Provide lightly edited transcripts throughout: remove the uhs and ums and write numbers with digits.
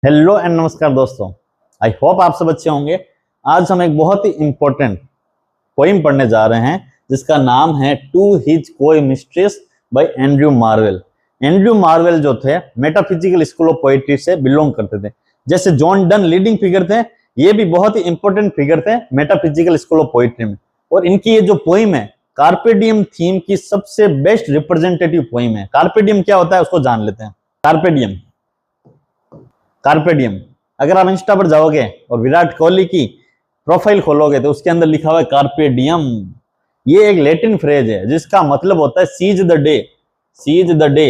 Hello and नमस्कार दोस्तों। I hope आप सब अच्छे होंगे। आज हम एक बहुत ही इंपॉर्टेंट पोइम पढ़ने जा रहे हैं जिसका नाम है टू हिज कोई mistress bye Andrew marvel. Andrew marvel जो थे मेटाफिजिकल स्कूल ऑफ पोएट्री से बिलोंग करते थे। जैसे जॉन डन लीडिंग फिगर थे, ये भी बहुत ही इंपॉर्टेंट फिगर थे मेटाफिजिकल स्कूल ऑफ पोएट्री में। और इनकी ये जो पोइम है कार्पे डियम थीम की सबसे बेस्ट रिप्रेजेंटेटिव पोइम है। कार्पे डियम क्या होता है उसको जान लेते हैं। कार्पे डियम अगर आप इंस्टा पर जाओगे और विराट कोहली की प्रोफाइल खोलोगे तो उसके अंदर लिखा हुआ है कार्पे डियम। ये एक लैटिन फ्रेज है जिसका मतलब होता है seize the day. Seize the day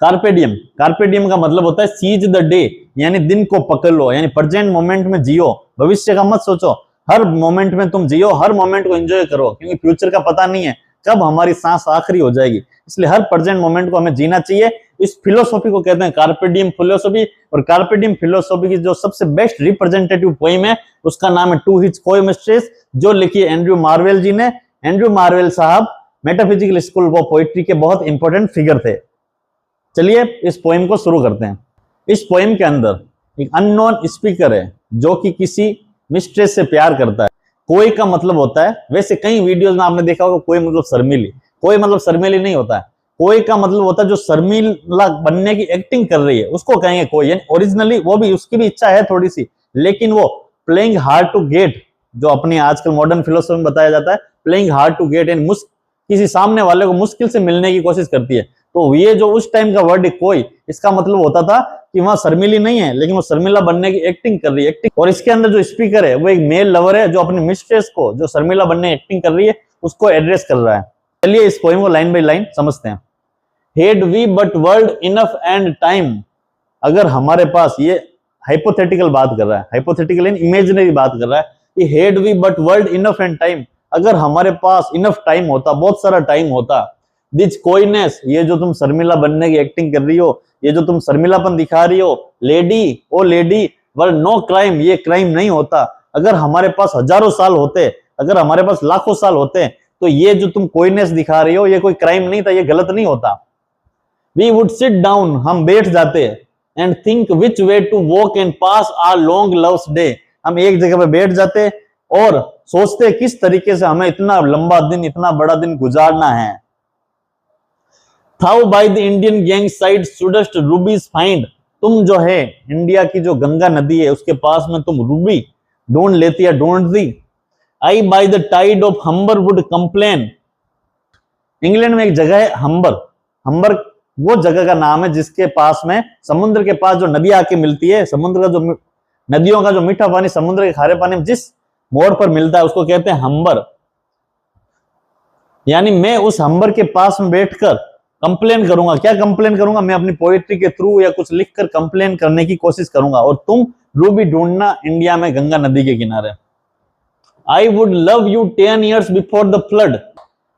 carpe diem का मतलब होता है सीज द डे, यानी दिन को पकड़ लो, यानी प्रेजेंट मोमेंट में जियो, भविष्य का मत सोचो। हर मोमेंट में तुम जियो, हर मोमेंट को एंजॉय करो, क्योंकि फ्यूचर का पता नहीं है कब हमारी सांस आखिरी हो जाएगी। इसलिए हर प्रेजेंट मोमेंट को हमें जीना चाहिए। इस फिलोसॉफी को कहते हैं कार्पे डियम फिलोसॉफी। और कार्पे डियम फिलोसॉफी की जो सबसे बेस्ट रिप्रेजेंटेटिव पोइम है उसका नाम है टू हिज कोई मिस्ट्रेस, जो लिखी है एंड्रयू मार्वेल जी ने। एंड्रयू मार्वेल साहब मेटाफिजिकल स्कूल ऑफ पोएट्री के बहुत इंपॉर्टेंट फिगर थे। चलिए इस पोइम को शुरू करते हैं। इस पोइम के अंदर एक अननोन स्पीकर है जो कि किसी मिस्ट्रेस से प्यार करता है। कोई का मतलब होता है, वैसे कई वीडियोस में आपने देखा होगा कोई मतलब शर्मीली, कोई मतलब शर्मीली नहीं होता है। कोई का मतलब होता है जो शर्मीला बनने की एक्टिंग कर रही है उसको कहेंगे कोई। यानी ओरिजिनली वो भी, उसकी भी इच्छा है थोड़ी सी, लेकिन वो प्लेइंग हार्ड टू गेट, जो अपनी आजकल मॉडर्न फिलोसफी में बताया जाता है प्लेइंग हार्ड टू गेट, यानी किसी सामने वाले को मुश्किल से मिलने की कोशिश करती है। तो ये जो उस टाइम का वर्ड कोई, इसका मतलब होता था कि वहां शर्मिली नहीं है लेकिन वो शर्मिला बनने की एक्टिंग कर रही है। एक्टिंग। और इसके अंदर जो स्पीकर है वो एक मेल लवर है जो अपनी मिस्ट्रेस को, जो शर्मिला बनने की एक्टिंग कर रही है, उसको एड्रेस कर रहा है। चलिए इस पोएम को लाइन बाय लाइन समझते हैं। Had we but world enough and time, अगर हमारे पास, ये हाइपोथेटिकल बात कर रहा है, हाइपोथेटिकल इमेजिनरी बात कर रहा है कि had we but world enough and time, अगर हमारे पास इनफ टाइम होता, बहुत सारा टाइम होता, दिस कोइनेस, ये जो तुम शर्मिला बनने की एक्टिंग कर रही हो, ये जो तुम शर्मिलापन दिखा रही हो, lady oh lady, were no crime, ये क्राइम नहीं होता। अगर हमारे पास हजारों साल होते, अगर हमारे पास लाखों साल होते, तो ये जो तुम कोइनेस दिखा रही हो ये कोई क्राइम नहीं था, ये गलत नहीं होता। We would sit down, हम बैठ जाते, and think which way to walk and pass our long loves day, हम एक जगह पे बैठ जाते और सोचते किस तरीके से हमें इतना लंबा दिन, इतना बड़ा दिन गुजारना है। Thou by the Indian gang side shouldst rubies find, तुम जो है इंडिया की जो गंगा नदी है उसके पास में तुम रूबी ढूंढ लेती है, ढूंढती। I by the tide of Humber would complain, England में एक जगह है हम्बर, हम्बर वो जगह का नाम है जिसके पास में, समुद्र के पास जो नदी आके मिलती है, समुद्र का जो नदियों का जो मीठा पानी समुद्र के खारे पानी में जिस मोड़ पर मिलता है उसको कहते हैं हम्बर। यानी मैं उस हम्बर के पास में बैठकर कंप्लेन करूंगा। क्या कंप्लेन करूंगा? मैं अपनी पोएट्री के थ्रू या कुछ लिखकर कंप्लेन करने की कोशिश करूंगा, और तुम रूबी ढूंढना इंडिया में गंगा नदी के किनारे। I would love you 10 years before the flood,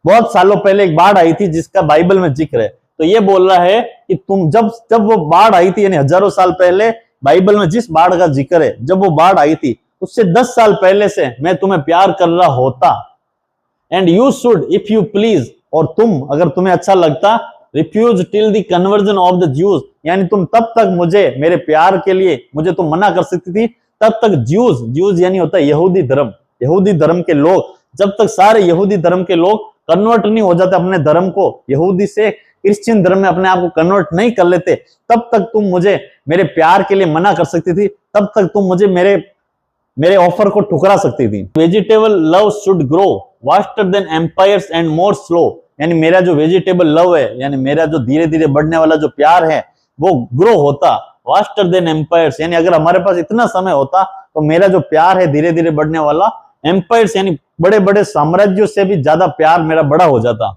बहुत सालों पहले एक बाढ़ आई थी जिसका बाइबल में जिक्र है। तो ये बोल रहा है कि तुम जब वो बाढ़ आई थी, यानी हजारों साल पहले, बाइबल में जिस बाढ़ का जिक्र है, जब वो बाढ़ आई थी उससे 10 साल पहले से मैं तुम्हें प्यार कर रहा होता। And you should if you please, और तुम अगर तुम्हें अच्छा लगता, refuse till the conversion of the Jews, यानी तुम तब तक मुझे, मेरे प्यार के लिए मुझे तुम मना कर सकती थी तब तक। ज्यूज यानी होता है यहूदी धर्म, यहूदी धर्म के लोग, जब तक सारे यहूदी धर्म के लोग कन्वर्ट नहीं हो जाते अपने धर्म को, यहूदी से क्रिश्चियन धर्म में अपने आप को कन्वर्ट नहीं कर लेते, तब तक तुम मुझे मेरे प्यार के लिए मना कर सकती थी, तब तक तुम मुझे मेरे ऑफर को ठुकरा सकती थी। Vegetable love should grow vaster than empires and more slow, यानी मेरा जो वेजिटेबल लव है, यानी मेरा जो धीरे धीरे बढ़ने वाला जो प्यार है वो ग्रो होता वास्टर देन एम्पायर्स, यानी अगर हमारे पास इतना समय होता तो मेरा जो प्यार है धीरे धीरे बढ़ने वाला, एम्पायर्स यानी बड़े बड़े साम्राज्यों से भी ज्यादा प्यार मेरा बड़ा हो जाता।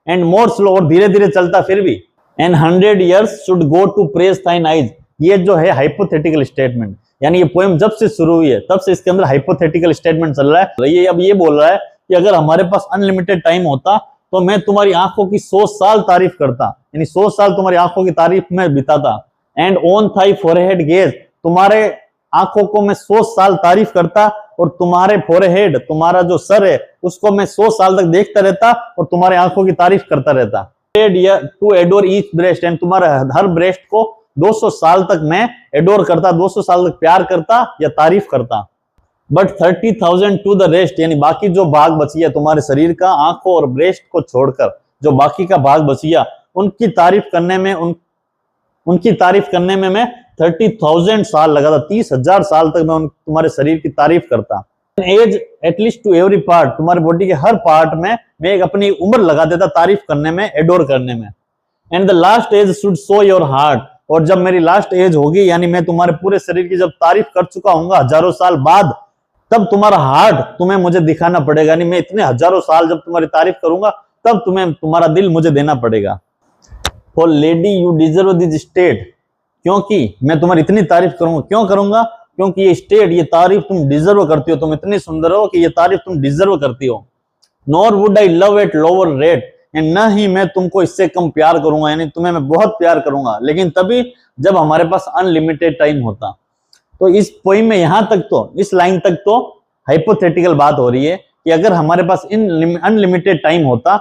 एंड मोर स्लो, और धीरे धीरे चलता फिर भी। And 100 years should go to praise thine eyes, ये जो है हाइपोथेटिकल स्टेटमेंट, यानी ये पोएम जब से शुरू हुई है तब से इसके अंदर हाइपोथेटिकल स्टेटमेंट चल रहा है। ये अब ये बोल रहा है कि अगर हमारे पास अनलिमिटेड टाइम होता तो मैं तुम्हारी आंखों की 100 साल तारीफ करता, यानी 100 साल तुम्हारी आंखों की तारीफ में बिताता। And on thy forehead gaze, तुम्हारे आंखों को मैं 100 साल तारीफ करता, और तुम्हारे फोरहेड, तुम्हारा जो सर है उसको मैं 100 साल तक देखता रहता और तुम्हारे आंखों की तारीफ करता रहता। To adore each breast, and तुम्हारे हर ब्रेस्ट को 200 साल तक मैं एडोर करता, 200 साल तक प्यार करता या तारीफ करता। बट 30,000 टू द रेस्ट, यानी बाकी जो भाग बची है तुम्हारे शरीर का, आंखों और ब्रेस्ट को छोड़कर जो बाकी का भाग बची है, उनकी तारीफ करने में मैं 30,000 साल लगा था। 30,000 साल तक मैं तुम्हारे शरीर की तारीफ करता। Age at least to every part, तुम्हारे बॉडी के हर पार्ट में मैं एक अपनी उम्र लगा देता तारीफ करने में, एडोर करने में। And the last age should show your heart, और जब मेरी लास्ट एज होगी, यानी मैं तुम्हारे पूरे शरीर की जब तारीफ कर चुका हूंगा हजारों साल बाद, तब तुम्हारा हार्ट तुम्हें मुझे दिखाना पड़ेगा। यानी मैं इतने हजारों साल जब तुम्हारी तारीफ करूंगा, तब तुम्हें तुम्हारा दिल मुझे देना पड़ेगा। For lady you deserve this state, क्योंकि मैं तुम्हारी इतनी तारीफ करूंगा। क्यों करूंगा? क्योंकि ये स्टेट, ये तारीफ तुम डिजर्व करती हो, तुम इतनी सुंदर हो कि ये तारीफ तुम डिजर्व करती हो। Nor would I love at lower rate, न ही मैं तुमको इससे कम प्यार करूंगा, यानी तुम्हें मैं बहुत प्यार करूंगा, लेकिन तभी जब हमारे पास अनलिमिटेड टाइम होता। तो इस पोइम में यहां तक तो, इस लाइन तक तो हाइपोथेटिकल बात हो रही है कि अगर हमारे पास अनलिमिटेड टाइम होता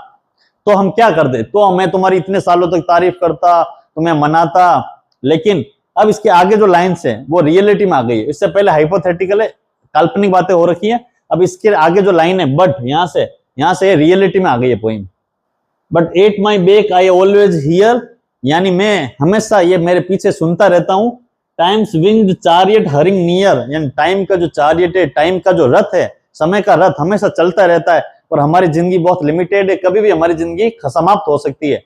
तो हम क्या करते। तो मैं तुम्हारी इतने सालों तक तारीफ करता, तुम्हें मनाता। लेकिन अब इसके आगे जो लाइन्स है वो रियलिटी में आ गई है। इससे पहले हाइपोथेटिकल है, काल्पनिक बातें हो रखी है। अब इसके आगे जो लाइन है, बट यहां से रियलिटी में आ गई है poem. But at my back I always here, यानी मैं हमेशा ये मेरे पीछे सुनता रहता हूं। Times winged chariot hurrying near, यानी टाइम का जो चैरियट है, टाइम का जो रथ है, समय का रथ हमेशा चलता रहता है, और हमारी जिंदगी बहुत लिमिटेड है, कभी भी हमारी जिंदगी समाप्त हो सकती है।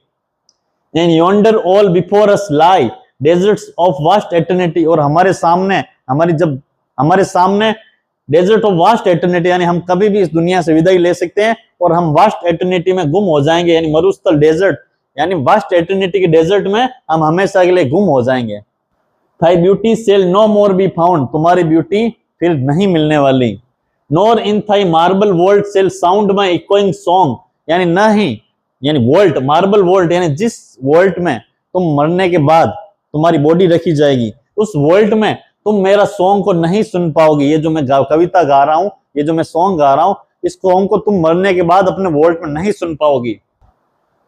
And yonder all before us lie desserts of vast eternity, और हमारे सामने डेजर्ट ऑफ वास्ट एटर्निटी, यानी हम कभी भी इस दुनिया से विदाई ले सकते हैं और हम वास्ट एटर्निटी में गुम हो जाएंगे, यानी मरुस्थल डेजर्ट, यानी वास्ट एटर्निटी के डेजर्ट में हम हमेशा के लिए गुम हो जाएंगे। Thy beauty shall no more be found, तुम्हारी ब्यूटी फिर नहीं मिलने वाली। Nor in thy marble vault shall sound my echoing song, यानी न ही, यानी वोल्ट, मार्बल वोल्ट, यानी जिस वोल्ट में तुम मरने के बाद तुम्हारी बॉडी रखी जाएगी, उस वोल्ट में तुम मेरा सॉन्ग को नहीं सुन पाओगे। ये जो मैं कविता गा रहा हूं, ये जो मैं सॉन्ग गा रहा हूं, इस सॉन्ग को तुम मरने के बाद अपने वोल्ट में नहीं सुन पाओगी।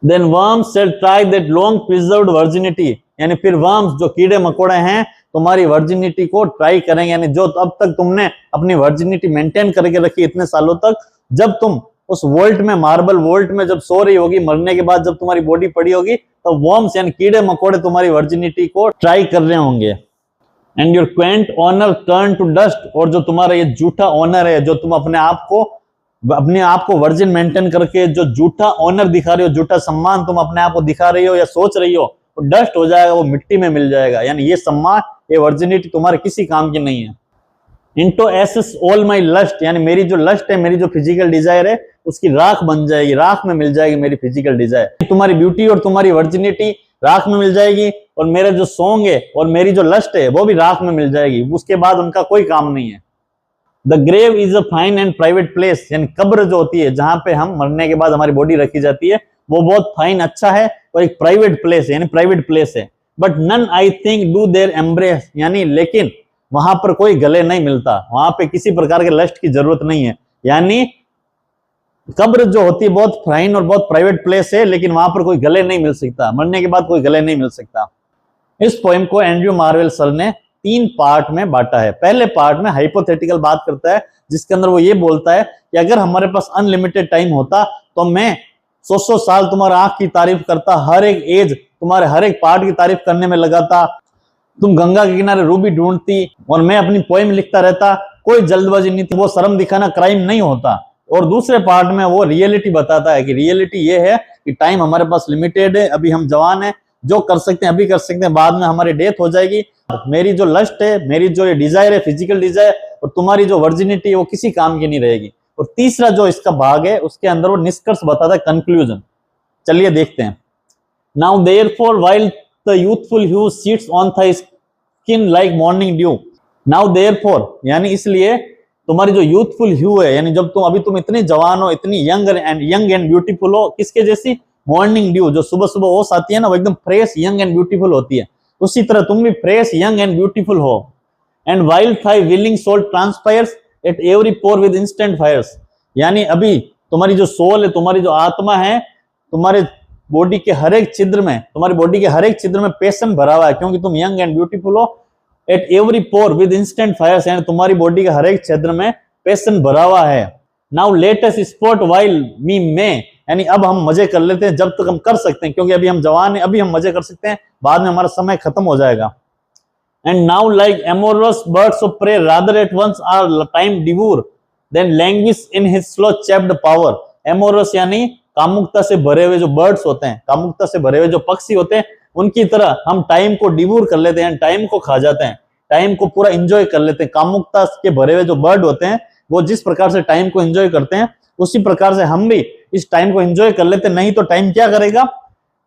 Then worms shall try that long preserved virginity, यानी फिर वर्म्स जो कीड़े मकोड़े हैं तुम्हारी वर्जिनिटी को ट्राई करेंगे, यानी जो अब तक तुमने अपनी वर्जिनिटी मेंटेन करके रखी इतने सालों तक, जब तुम उस वोल्ट में, मार्बल वोल्ट में जब सो रही होगी, मरने के बाद जब तुम्हारी बॉडी पड़ी होगी, तो वर्म्स यानी कीड़े मकोड़े तुम्हारी वर्जिनिटी को ट्राई कर रहे होंगे। And your quaint honour turn to dust, और जो तुम्हारा ये झूठा ऑनर है, जो तुम अपने आप को वर्जिन मेंटेन करके जो झूठा ऑनर दिखा रहे हो, झूठा सम्मान तुम अपने आप को दिखा रही हो या सोच रही हो, वो डस्ट हो जाएगा, वो मिट्टी में मिल जाएगा। यानी ये सम्मान, ये वर्जिनिटी तुम्हारे किसी काम की नहीं है। Into ashes all my lust, यानी मेरी जो लस्ट है, मेरी जो फिजिकल डिजायर है, उसकी राख बन जाएगी, राख में मिल जाएगी मेरी फिजिकल डिजायर। तुम्हारी ब्यूटी और तुम्हारी वर्जिनिटी राख में मिल जाएगी, और मेरा जो सॉन्ग है और मेरी जो लस्ट है वो भी राख में मिल जाएगी। उसके बाद उनका कोई काम नहीं है। The grave is a fine and private place, यानी कब्र जो होती है, जहां पे हम मरने के बाद हमारी बॉडी रखी जाती है, वो बहुत फाइन, अच्छा है, और एक प्राइवेट प्लेस, यानी प्राइवेट प्लेस है। But none I think do there embrace, यानी लेकिन वहां पर कोई गले नहीं मिलता, वहां पे किसी प्रकार के लस्ट की जरूरत नहीं है। यानी कब्र जो होती है बहुत फाइन और बहुत प्राइवेट प्लेस है, लेकिन वहां पर कोई गले नहीं मिल सकता, मरने के बाद कोई गले नहीं मिल सकता। इस पोएम को एंड्रयू मार्वेल सर ने 3 पार्ट में बांटा है। पहले पार्ट में हाइपोथेटिकल बात करता है, जिसके अंदर वो ये बोलता है कि अगर हमारे पास अनलिमिटेड टाइम होता तो मैं 100 साल तुम्हारा आंख की तारीफ करता, हर एक एज तुम्हारे हर एक पार्ट की तारीफ करने में लगाता, तुम गंगा के किनारे रूबी ढूंढती और मैं अपनी पोएम लिखता रहता, कोई जल्दबाजी नहीं थी, वो शर्म दिखाना क्राइम नहीं होता। और दूसरे पार्ट में वो रियलिटी बताता है कि रियलिटी ये है कि टाइम हमारे पास लिमिटेड है, अभी हम जवान हैं, जो कर सकते हैं अभी कर सकते हैं, बाद में हमारी डेथ हो जाएगी। मेरी जो लस्ट है, मेरी जो ये डिजायर है, फिजिकल डिजायर, और तुम्हारी जो वर्जिनिटी है, वो किसी काम की नहीं रहेगी। और तीसरा जो इसका भाग है, उसके अंदर वो निष्कर्ष बताता है, कंक्लूजन। चलिए देखते हैं। Now therefore while the youthful hue sits on thy skin like morning dew. Now therefore यानी इसलिए तुम्हारी जो यूथफुल ह्यू है, यानी जब तुम इतनी जवान हो, इतनी यंग एंड ब्यूटीफुल हो, किसके जैसी? मॉर्निंग ड्यू, जो सुबह सुबह ओस आती है ना, वो एकदम फ्रेश, यंग एंड ब्यूटीफुल होती है। उसी तरह तुम भी फ्रेश, यंग एंड ब्यूटीफुल हो। And while thy willing soul transpires at every pore with instant fires, यानी अभी तुम्हारी जो सोल है, तुम्हारी जो आत्मा है, तुम्हारे बॉडी के हर एक छिद्र में, तुम्हारी बॉडी के हर एक छिद्र में पैशन भरा हुआ है, क्योंकि तुम यंग एंड ब्यूटीफुल हो। At every pore with instant fire, यानी तुम्हारी बॉडी के हर एक छिद्र में पैशन भरा हुआ है। Now let us sport while we may, यानी अब हम मजे कर लेते हैं जब तक हम कर सकते हैं, क्योंकि अभी हम जवान हैं, अभी हम मजे कर सकते हैं, बाद में हमारा समय खत्म हो जाएगा। And now like amorous birds of prey rather at once are time devour then languish in his slow chapped power। amorous यानी कामुकता से भरे हुए जो बर्ड्स होते हैं, कामुकता से भरे हुए जो पक्षी होते हैं, उनकी तरह हम टाइम को डिवूर कर लेते हैं, टाइम को खा जाते हैं, टाइम को पूरा एंजॉय कर लेते हैं। कामुकता के भरे हुए जो बर्ड होते हैं वो जिस प्रकार से टाइम को एंजॉय करते हैं, उसी प्रकार से हम भी इस टाइम को एंजॉय कर लेते हैं, नहीं तो टाइम क्या करेगा।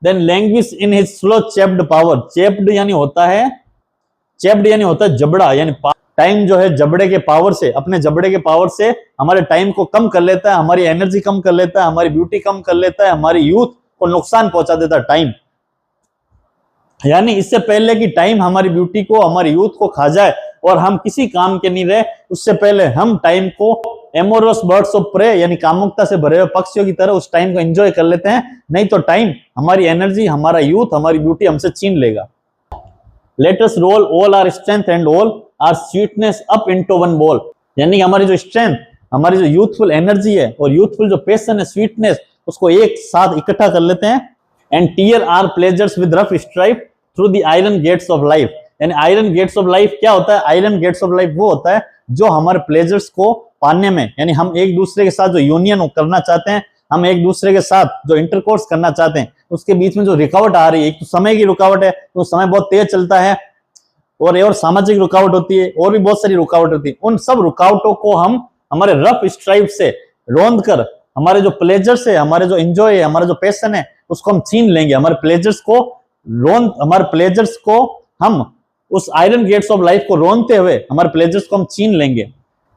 Then languish in his slow chapped power, chapped यानी होता है, चैप्ड यानी होता है जबड़ा, यानी टाइम जो है जबड़े के पावर से, अपने जबड़े के पावर से हमारे टाइम को कम कर लेता है, हमारी एनर्जी कम कर लेता है, हमारी ब्यूटी कम कर लेता है, हमारी यूथ को नुकसान पहुंचा देता है टाइम। यानी इससे पहले कि टाइम हमारी ब्यूटी को, हमारी यूथ को खा जाए और हम किसी काम के नहीं रहे, उससे पहले हम टाइम को एमोरस बर्ड्स ऑफ प्रे यानी कामुकता से भरे हुए पक्षियों की तरह उस टाइम को एंजॉय कर लेते हैं, नहीं तो टाइम हमारी एनर्जी, हमारा यूथ, हमारी ब्यूटी हमसे छीन लेगा। Let us roll all our strength and all our sweetness up into one ball, यानी कि हमारी जो स्ट्रेंथ, हमारी जो यूथफुल एनर्जी है और यूथफुल जो पैशन है, स्वीटनेस, उसको एक साथ इकट्ठा कर लेते हैं। And tear our pleasures with rough strife through the iron gates of life, यानी आयरन गेट्स ऑफ लाइफ क्या होता है? आयरन गेट्स ऑफ लाइफ वो होता है जो हमारे प्लेजर्स को पाने में, यानी हम एक दूसरे के साथ जो यूनियन करना चाहते हैं, हम एक दूसरे के साथ जो इंटरकोर्स करना चाहते हैं, उसके बीच में जो रुकावट आ रही है, एक तो समय की रुकावट है, तो समय बहुत तेज चलता है, और सामाजिक रुकावट होती है, और भी बहुत सारी रुकावट होती है। उन सब रुकावटों को हम हमारे रफ स्ट्राइप से रोंद कर हमारे जो प्लेजर्स है, हमारे जो एंजॉय है, हमारा जो पैशन है, उसको हम छीन लेंगे। हमारे प्लेजर्स को हमारे प्लेजर्स को हम उस आयरन गेट्स ऑफ लाइफ को रोनते हुए हमारे प्लेजर्स को हम छीन लेंगे।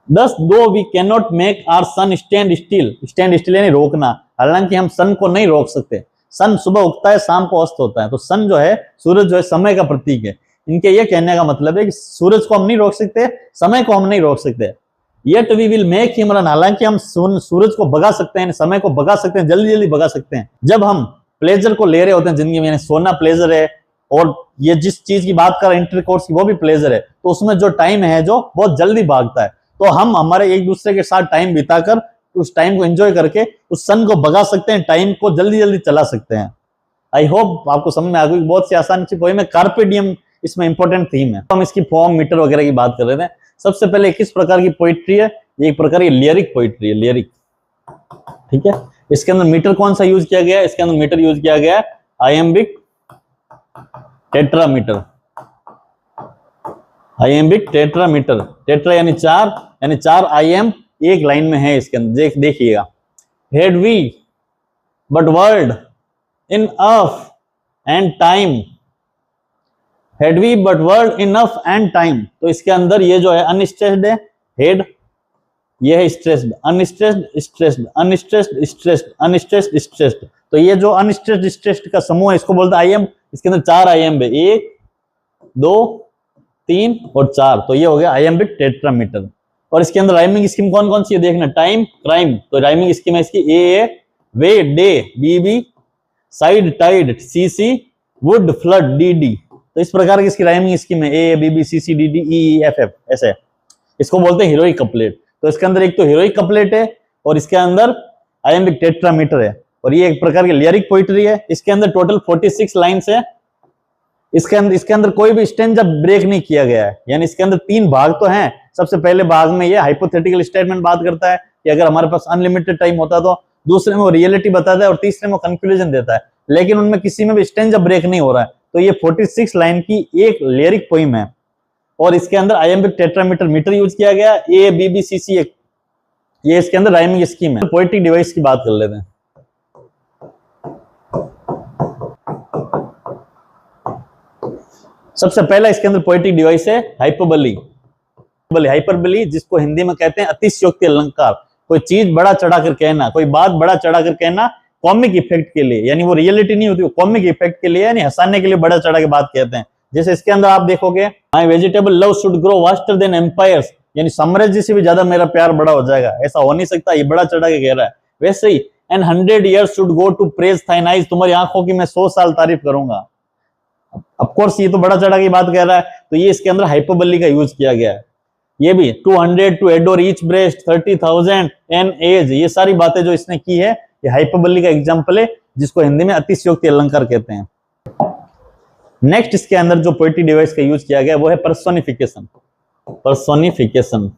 Thus, though we cannot make our sun stand still, stand still यानी रोकना, हालांकि हम सन को नहीं रोक सकते। सन सुबह उगता है, शाम को अस्त होता है, तो सन जो है, सूरज जो है, समय का प्रतीक है। इनके ये कहने का मतलब है कि सूरज को हम नहीं रोक सकते, समय को हम नहीं रोक सकते। Yet we will make him run, हालांकि हम सूरज को भगा सकते हैं, समय को भगा सकते हैं, जल्दी जल्दी भगा सकते हैं। जब हम प्लेजर को ले रहे होते हैं जिंदगी में, यानी सोना प्लेजर है, और ये जिस चीज की बात कर रहे हैं इंटरकोर्स की, वो भी प्लेजर है, तो उसमें जो टाइम है जो बहुत जल्दी भागता है, तो हम हमारे एक दूसरे के साथ टाइम बिताकर उस टाइम को एंजॉय करके उस सन को भगा सकते हैं, टाइम को जल्दी जल्दी चला सकते हैं। आई होप आपको समझ में आ गई। बहुत सी आसान सी पोएम है, कार्पे डियम इसमें इंपॉर्टेंट थीम है। हम इसकी फॉर्म, मीटर वगैरह की बात कर रहे थे। सबसे पहले किस प्रकार की पोइट्री है? ये एक प्रकार की लिरिक पोइट्री है, लिरिक, ठीक है। इसके अंदर मीटर कौन सा यूज किया गया है? इसके अंदर मीटर यूज किया गया है iambic tetrameter, iambic tetrameter. Tetra यानी चार आईएम एक लाइन में है इसके अंदर, देखिएगा। Had we but world enough and time, had we but world enough and time, तो इसके अंदर ये जो है अनस्ट्रेस्ड है, हेड, ये है stressed, unstressed, stressed, unstressed, stressed, unstressed, stressed. तो ये जो अनस्ट्रेस्ड स्ट्रेस्ड का समूह है, इसको बोलते हैं आईएम। इसके अंदर 4 आईएम है, 1 2 3 और 4, तो ये हो गया आयम्बिक टेट्रामीटर। और इसके अंदर राइमिंग स्कीम कौन कौन सी है देखना। टाइम, क्राइम, तो राइमिंग स्कीम है इसकी A, way, day, B, side, tide, C, wood, flood, D. तो इस प्रकार की इसकी राइमिंग स्कीम है, A, B, C, D, E, F, ऐसे। इसको बोलते हैं हीरोइक कपलेट। तो इसके अंदर एक तो हीरोइक कपलेट है और इसके अंदर आयम्बिक टेट्रामीटर है, और ये एक प्रकार की लिरिक पोइट्री है। इसके अंदर टोटल 46 लाइन्स है। इसके अंदर कोई भी स्टेंजा ब्रेक नहीं किया गया है, यानी इसके अंदर 3 भाग तो हैं। सबसे पहले भाग में ये हाइपोथेटिकल स्टेटमेंट बात करता है कि अगर हमारे पास अनलिमिटेड टाइम होता तो, दूसरे में वो रियलिटी बताता है, और तीसरे में कंक्लूजन देता है। लेकिन उनमें किसी में भी स्टेंजा ब्रेक नहीं हो रहा है। तो ये 46 लाइन की एक लिरिक पोइम है, और इसके अंदर आयम्बिक टेट्रामीटर मीटर यूज किया गया, ए, बी, सी, ये इसके अंदर राइमिंग स्कीम है। पोएटिक डिवाइस की बात कर लेते हैं। सबसे पहला इसके अंदर पोएटिक डिवाइस है हाइपरबली, हाइपरबली जिसको हिंदी में कहते हैं अतिशयोक्ति अलंकार। कोई चीज बड़ा चढ़ाकर कहना, कोई बात बड़ा चढ़ाकर कहना कॉमिक इफेक्ट के लिए, यानी वो रियलिटी नहीं होती, वो कॉमिक इफेक्ट के लिए, यानी हंसाने के लिए बड़ा चढ़ा के बात कहते हैं। जैसे इसके अंदर आप देखोगे, my vegetable love should grow vaster than empires, यानी साम्राज्य से भी ज्यादा मेरा प्यार बड़ा हो जाएगा, ऐसा हो नहीं सकता, ये बड़ा चढ़ा के कह रहा है। वैसे ही and 100 years should go to praise thine eyes, तुम्हारी आंखों की मैं 100 साल तारीफ करूंगा। ऑफ कोर्स ये तो बड़ा चढ़ा की बात कह रहा है, तो ये इसके अंदर हाइपरबोली का यूज किया गया है। ये भी 200 to adore each breast 30,000 an age, ये सारी बातें जो इसने की है ये हाइपरबोली का एग्जांपल है, जिसको हिंदी में अतिशयोक्ति अलंकार कहते हैं। नेक्स्ट इसके अंदर जो पोएटिक डिवाइस का यूज किया गया वो है पर्सोनिफिकेशन। पर्सोनिफिकेशन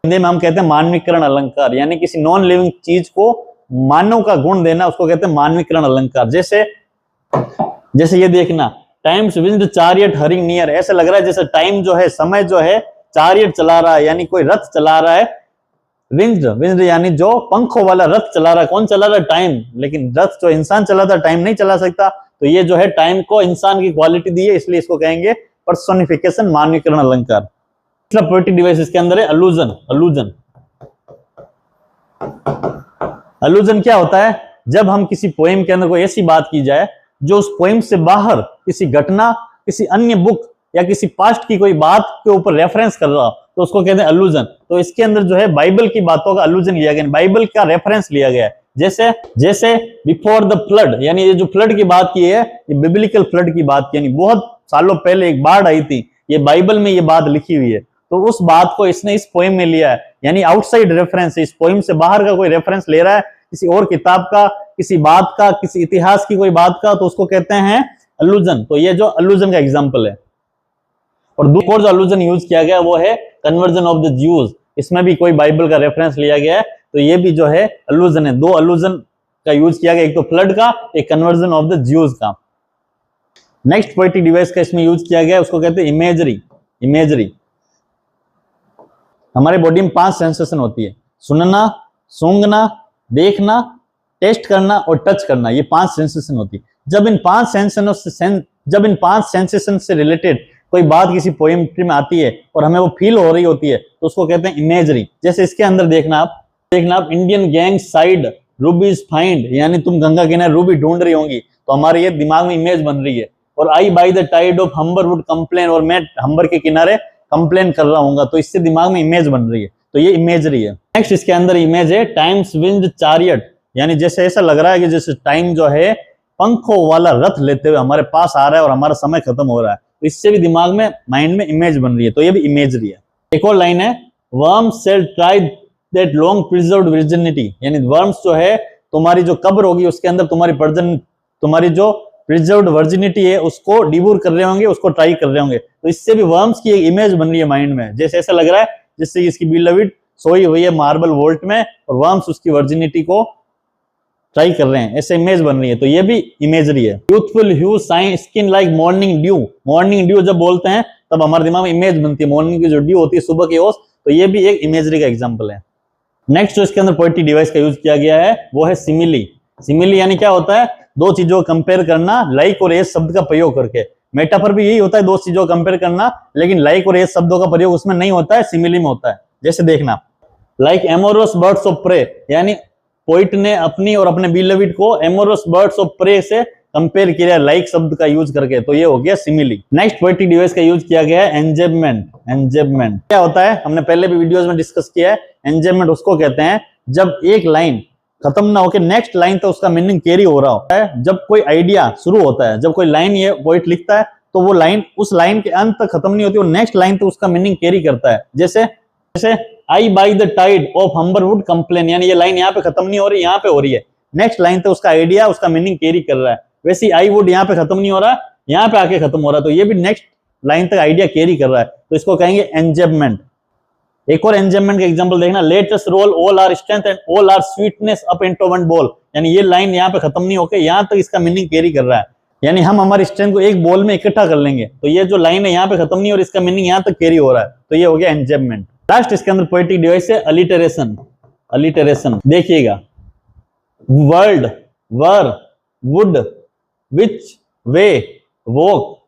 हिंदी में हम कहते हैं मानवीकरण अलंकार, यानी किसी नॉन लिविंग चीज को मानव का गुण देना, उसको कहते हैं मानवीकरण अलंकार। जैसे ये देखना, times wind chariot hurrying near, ऐसा लग रहा है जैसे टाइम जो है, समय जो है चारियट चला रहा है, यानी कोई रथ चला रहा है। विंड यानी जो पंखों वाला रथ चला रहा है, कौन चला रहा है? टाइम। लेकिन रथ जो इंसान चलाता है टाइम नहीं चला सकता, तो ये जो है टाइम को इंसान की क्वालिटी दी है, इसलिए इसको कहेंगे पर्सोनिफिकेशन, मानवीकरण अलंकार। मतलब पोएटिक डिवाइस इसके अंदर है अलूजन। अलूजन क्या होता है? जब हम किसी पोएम के अंदर कोई ऐसी बात की जाए जो उस पोएम से बाहर किसी घटना, किसी अन्य बुक या किसी पास्ट की कोई बात के ऊपर रेफरेंस कर रहा हो, तो उसको कहते हैं अलूजन। तो इसके अंदर जो है बाइबल की बातों का अलूजन लिया गया, बाइबल का रेफरेंस लिया गया है। जैसे बिफोर द फ्लड, यानी ये जो फ्लड की बात की है ये बिब्लिकल फ्लड की बात की, यानी बहुत सालों पहले एक बाढ़ आई थी, ये बाइबल में ये बात लिखी हुई है, तो उस बात को इसने इस पोएम में लिया है, यानी आउटसाइड रेफरेंस, इस पोएम से बाहर का कोई रेफरेंस ले रहा है किसी और किताब का, किसी बात का, किसी इतिहास की कोई बात का, तो उसको कहते हैं अलूजन। तो ये जो अलूजन का एग्जाम्पल है। और दूसरा जो अलूजन यूज किया गया वो है कन्वर्जन ऑफ द ज्यूज, इसमें भी कोई बाइबल का रेफरेंस लिया गया है, तो ये भी जो है अलूजन है। दो अलूजन का यूज किया गया, एक तो फ्लड का, एक कन्वर्जन ऑफ द ज्यूज का। नेक्स्ट पोएटिक डिवाइस का इसमें यूज किया गया उसको कहते हैं इमेजरी। हमारे बॉडी में 5 सेंसेशन होती है, सुनना, सूंघना, देखना, टेस्ट करना और टच करना, ये 5 सेंसेशन होती है। जब इन 5 सेंसेशन से रिलेटेड कोई बात किसी पोएट्री में आती है और हमें वो फील हो रही होती है, तो उसको कहते हैं इमेजरी। जैसे इसके अंदर देखना आप इंडियन गैंग साइड रूबीज फाइंड, यानी तुम गंगा किनारे रूबी ढूंढ रही होंगी, तो हमारे ये दिमाग में इमेज बन रही है। और I by the tide of Humber would complain, और मैं हम्बर के किनारे कंप्लेन कर रहा हूँ, तो इससे दिमाग में इमेज बन रही है, तो ये इमेजरी है। नेक्स्ट इसके अंदर इमेज है टाइम्स विंड चारियट, यानी जैसे ऐसा लग रहा है कि जैसे टाइम जो है पंखों वाला रथ लेते हुए हमारे पास आ रहा है और हमारा समय खत्म हो रहा है, तो इससे भी दिमाग में, माइंड में इमेज बन रही है, तो ये भी इमेजरी है। एक और लाइन है, worms shall try that long preserved virginity, यानी वर्म्स जो है तुम्हारी जो कब्र होगी उसके अंदर तुम्हारी जो प्रिजर्व्ड वर्जिनिटी है उसको डिवोर कर रहे होंगे, उसको ट्राई कर रहे होंगे, तो इससे भी वर्म्स की एक इमेज बन रही है माइंड में। जैसे ऐसा लग रहा है जिससे इसकी बिलविड सोई हुई है मार्बल वोल्ट में और वर्म्स उसकी वर्जिनिटी को ट्राई कर रहे हैं, ऐसे इमेज बन रही है, तो ये भी इमेजरी है। Youthful hue sign skin like morning dew जब बोलते हैं तब हमारे दिमाग में इमेज बनती है, मॉर्निंग की जो ड्यू होती है सुबह की ओस, तो ये भी एक इमेजरी का एग्जांपल है। नेक्स्ट जो इसके अंदर पोएटिक डिवाइस का यूज किया गया है वो है सिमिली यानी क्या होता है? दो चीजों को कंपेयर करना लाइक और एज शब्द का प्रयोग करके। मेटाफर भी यही होता है, दो चीजों को कंपेयर करना, लेकिन लाइक और एज शब्दों का प्रयोग उसमें नहीं होता है, सिमिली में होता है। जैसे देखना, like amorous birds of prey, यानी पोइट ने अपनी और अपने बिलविड को एमोरस बर्ड्स ऑफ प्रे से कंपेयर किया लाइक शब्द का यूज करके, तो ये हो गया सिमिली। नेक्स्ट पोएटिक डिवाइस का यूज किया गया है एंजेबमेंट। क्या होता है? हमने पहले भी वीडियोस में डिस्कस किया है। एंजेबमेंट उसको कहते हैं जब एक लाइन खत्म ना होकर नेक्स्ट लाइन तक उसका मीनिंग कैरी हो रहा होता है। जब कोई आइडिया शुरू होता है, जब कोई लाइन ये पोइट लिखता है, तो वो लाइन उस लाइन के अंत तक खत्म नहीं होती, वो नेक्स्ट लाइन तक उसका मीनिंग कैरी करता है। जैसे I by the tide of Humber would complain, यानी ये लाइन यहाँ पे खत्म नहीं हो रही, यहाँ पे हो रही है, नेक्स्ट लाइन तक उसका आइडिया, उसका मीनिंग कैरी कर रहा है। वैसे आई वुड यहाँ पे खत्म नहीं हो रहा, यहाँ पे आके खत्म हो रहा है, तो ये भी नेक्स्ट लाइन तक आइडिया कैरी कर रहा है, तो इसको कहेंगे एंजेबमेंट। एक और एंजेबमेंट का एग्जांपल देखना, let us roll all our strength and all our sweetness up into one ball, यानी ये लाइन यहाँ पे खत्म नहीं होकर यहाँ तक इसका मीनिंग कैरी कर रहा है, यानी हम हमारी स्ट्रेंथ को एक बॉल में इकट्ठा कर लेंगे, तो ये जो लाइन है यहाँ पे खत्म नहीं और इसका मीनिंग यहाँ तक कैरी हो रहा है, तो ये हो गया एंजेबमेंट। लास्ट इसके अंदर पोएटिक डिवाइस है अलिटरेशन। देखिएगा, वर्ल्ड, वर, वुड, विच, वे, वोक,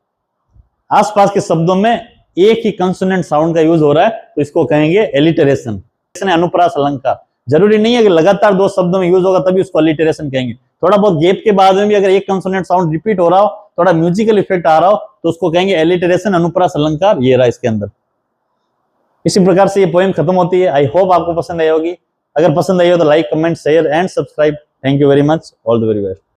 आसपास के शब्दों में एक ही कंसोनेंट साउंड का यूज हो रहा है, तो इसको कहेंगे एलिटरेशन। अनुप्रास अलंकार, जरूरी नहीं है कि लगातार दो शब्दों में यूज होगा तभी उसको अलिटरेशन कहेंगे, थोड़ा बहुत गैप के बाद में भी अगर एक कंसोनेंट साउंड रिपीट हो रहा हो, थोड़ा म्यूजिकल इफेक्ट आ रहा हो, तो उसको कहेंगे एलिटरेशन, अनुप्रास अलंकार, ये रहा इसके अंदर। इसी प्रकार से ये पोएम खत्म होती है। आई होप आपको पसंद आई होगी। अगर पसंद आई हो तो like, comment, share and subscribe. Thank you very much, all the very best.